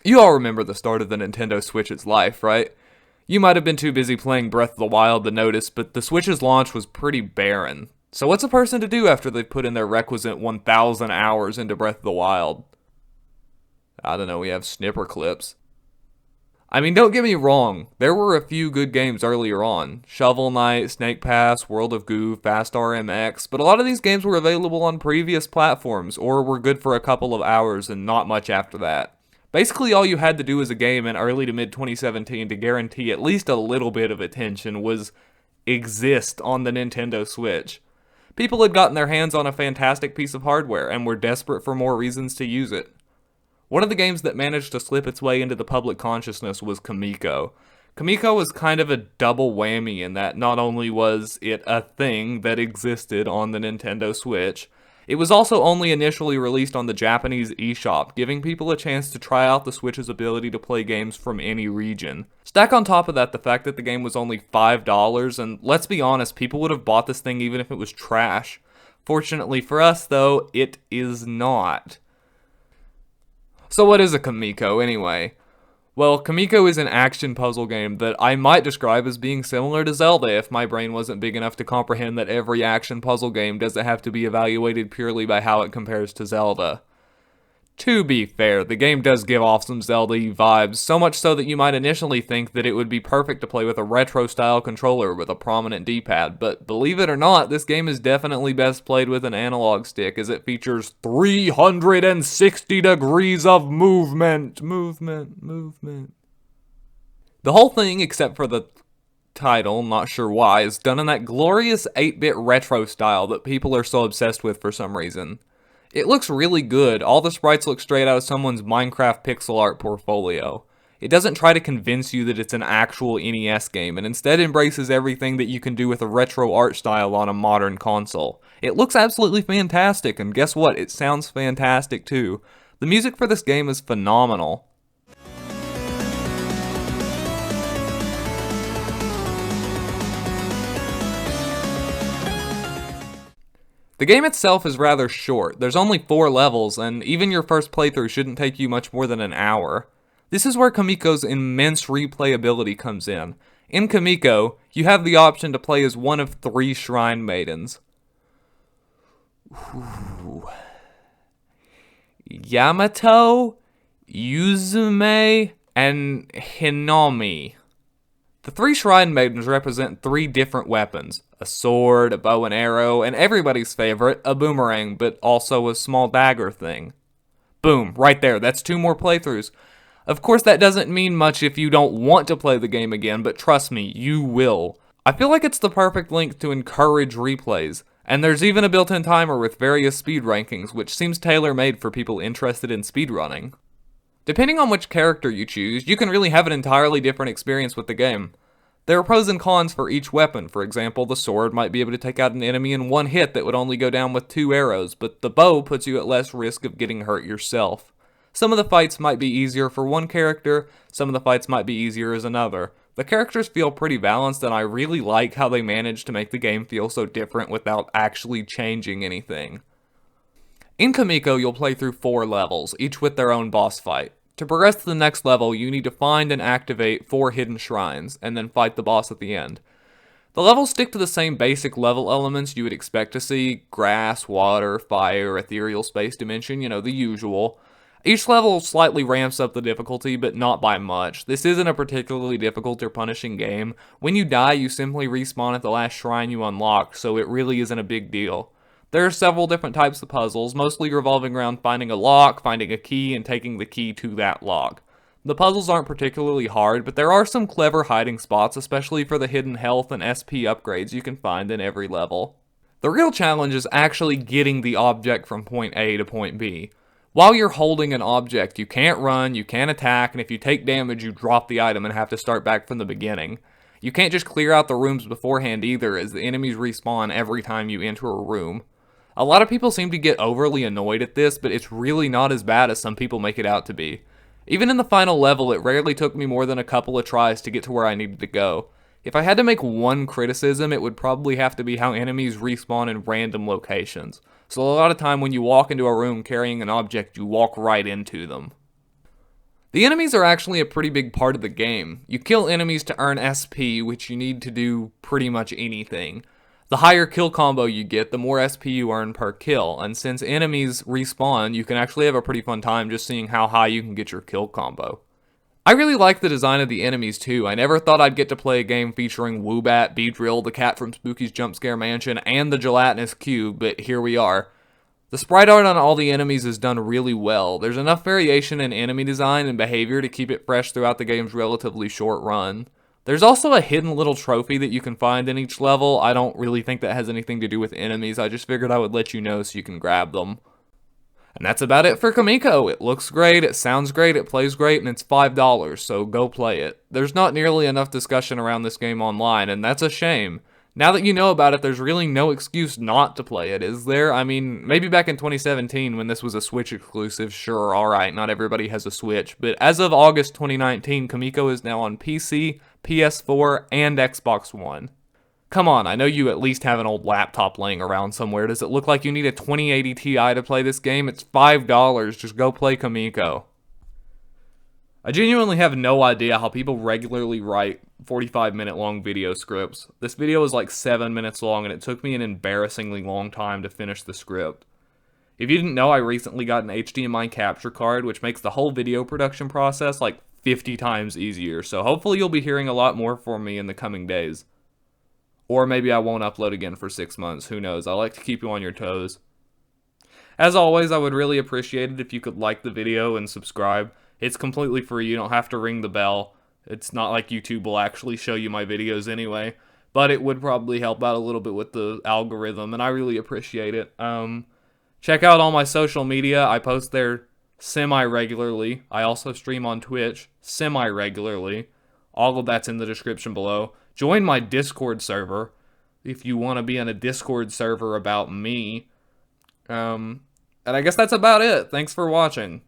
You all remember the start of the Nintendo Switch's life, right? You might have been too busy playing Breath of the Wild to notice, but the Switch's launch was pretty barren. So what's a person to do after they've put in their requisite 1,000 hours into Breath of the Wild? I don't know, we have snipper clips. I mean, don't get me wrong, there were a few good games earlier on. Shovel Knight, Snake Pass, World of Goo, Fast RMX, but a lot of these games were available on previous platforms, or were good for a couple of hours and not much after that. Basically, all you had to do as a game in early to mid 2017 to guarantee at least a little bit of attention was exist on the Nintendo Switch. People had gotten their hands on a fantastic piece of hardware and were desperate for more reasons to use it. One of the games that managed to slip its way into the public consciousness was Kamiko. Kamiko was kind of a double whammy in that not only was it a thing that existed on the Nintendo Switch, it was also only initially released on the Japanese eShop, giving people a chance to try out the Switch's ability to play games from any region. Stack on top of that the fact that the game was only $5, and let's be honest, people would have bought this thing even if it was trash. Fortunately for us, though, it is not. So what is a Kamiko, anyway? Well, Kamiko is an action puzzle game that I might describe as being similar to Zelda if my brain wasn't big enough to comprehend that every action puzzle game doesn't have to be evaluated purely by how it compares to Zelda. To be fair, the game does give off some Zelda-y vibes, so much so that you might initially think that it would be perfect to play with a retro-style controller with a prominent D-pad, but believe it or not, this game is definitely best played with an analog stick as it features 360 degrees of movement. The whole thing, except for the title, not sure why, is done in that glorious 8-bit retro style that people are so obsessed with for some reason. It looks really good. All the sprites look straight out of someone's Minecraft pixel art portfolio. It doesn't try to convince you that it's an actual NES game, and instead embraces everything that you can do with a retro art style on a modern console. It looks absolutely fantastic, and guess what? It sounds fantastic too. The music for this game is phenomenal. The game itself is rather short. There's only 4 levels, and even your first playthrough shouldn't take you much more than an hour. This is where Kamiko's immense replayability comes in. In Kamiko, you have the option to play as one of 3 shrine maidens. Yamato, Yuzume, and Hinami. The 3 shrine maidens represent 3 different weapons. A sword, a bow and arrow, and everybody's favorite, a boomerang, but also a small dagger thing. Boom, right there, that's 2 more playthroughs. Of course that doesn't mean much if you don't want to play the game again, but trust me, you will. I feel like it's the perfect length to encourage replays, and there's even a built-in timer with various speed rankings, which seems tailor-made for people interested in speedrunning. Depending on which character you choose, you can really have an entirely different experience with the game. There are pros and cons for each weapon. For example, the sword might be able to take out an enemy in 1 hit that would only go down with 2 arrows, but the bow puts you at less risk of getting hurt yourself. Some of the fights might be easier for one character, some of the fights might be easier as another. The characters feel pretty balanced, and I really like how they manage to make the game feel so different without actually changing anything. In Kamiko, you'll play through 4 levels, each with their own boss fight. To progress to the next level, you need to find and activate 4 hidden shrines, and then fight the boss at the end. The levels stick to the same basic level elements you would expect to see: grass, water, fire, ethereal space dimension, the usual. Each level slightly ramps up the difficulty, but not by much. This isn't a particularly difficult or punishing game. When you die, you simply respawn at the last shrine you unlocked, so it really isn't a big deal. There are several different types of puzzles, mostly revolving around finding a lock, finding a key, and taking the key to that lock. The puzzles aren't particularly hard, but there are some clever hiding spots, especially for the hidden health and SP upgrades you can find in every level. The real challenge is actually getting the object from point A to point B. While you're holding an object, you can't run, you can't attack, and if you take damage, you drop the item and have to start back from the beginning. You can't just clear out the rooms beforehand either, as the enemies respawn every time you enter a room. A lot of people seem to get overly annoyed at this, but it's really not as bad as some people make it out to be. Even in the final level, it rarely took me more than a couple of tries to get to where I needed to go. If I had to make one criticism, it would probably have to be how enemies respawn in random locations. So a lot of time when you walk into a room carrying an object, you walk right into them. The enemies are actually a pretty big part of the game. You kill enemies to earn SP, which you need to do pretty much anything. The higher kill combo you get, the more SP you earn per kill, and since enemies respawn, you can actually have a pretty fun time just seeing how high you can get your kill combo. I really like the design of the enemies too. I never thought I'd get to play a game featuring Woobat, Beedrill, the cat from Spooky's Jump Scare Mansion, and the gelatinous cube, but here we are. The sprite art on all the enemies is done really well. There's enough variation in enemy design and behavior to keep it fresh throughout the game's relatively short run. There's also a hidden little trophy that you can find in each level. I don't really think that has anything to do with enemies. I just figured I would let you know so you can grab them. And that's about it for Kamiko. It looks great, it sounds great, it plays great, and it's $5, so go play it. There's not nearly enough discussion around this game online, and that's a shame. Now that you know about it, there's really no excuse not to play it, is there? I mean, maybe back in 2017 when this was a Switch exclusive, sure, alright, not everybody has a Switch, but as of August 2019, Kamiko is now on PC, PS4, and Xbox One. Come on, I know you at least have an old laptop laying around somewhere. Does it look like you need a 2080 Ti to play this game? It's $5, just go play Kamiko. I genuinely have no idea how people regularly write 45-minute long video scripts. This video was like 7 minutes long and it took me an embarrassingly long time to finish the script. If you didn't know, I recently got an HDMI capture card, which makes the whole video production process like 50 times easier, so hopefully you'll be hearing a lot more from me in the coming days. Or maybe I won't upload again for 6 months, who knows, I like to keep you on your toes. As always, I would really appreciate it if you could like the video and subscribe. It's completely free, you don't have to ring the bell. It's not like YouTube will actually show you my videos anyway, but it would probably help out a little bit with the algorithm, and I really appreciate it. Check out all my social media, I post there semi-regularly. I also stream on Twitch semi-regularly. All of that's in the description below. Join my Discord server if you want to be in a Discord server about me. And I guess that's about it. Thanks for watching.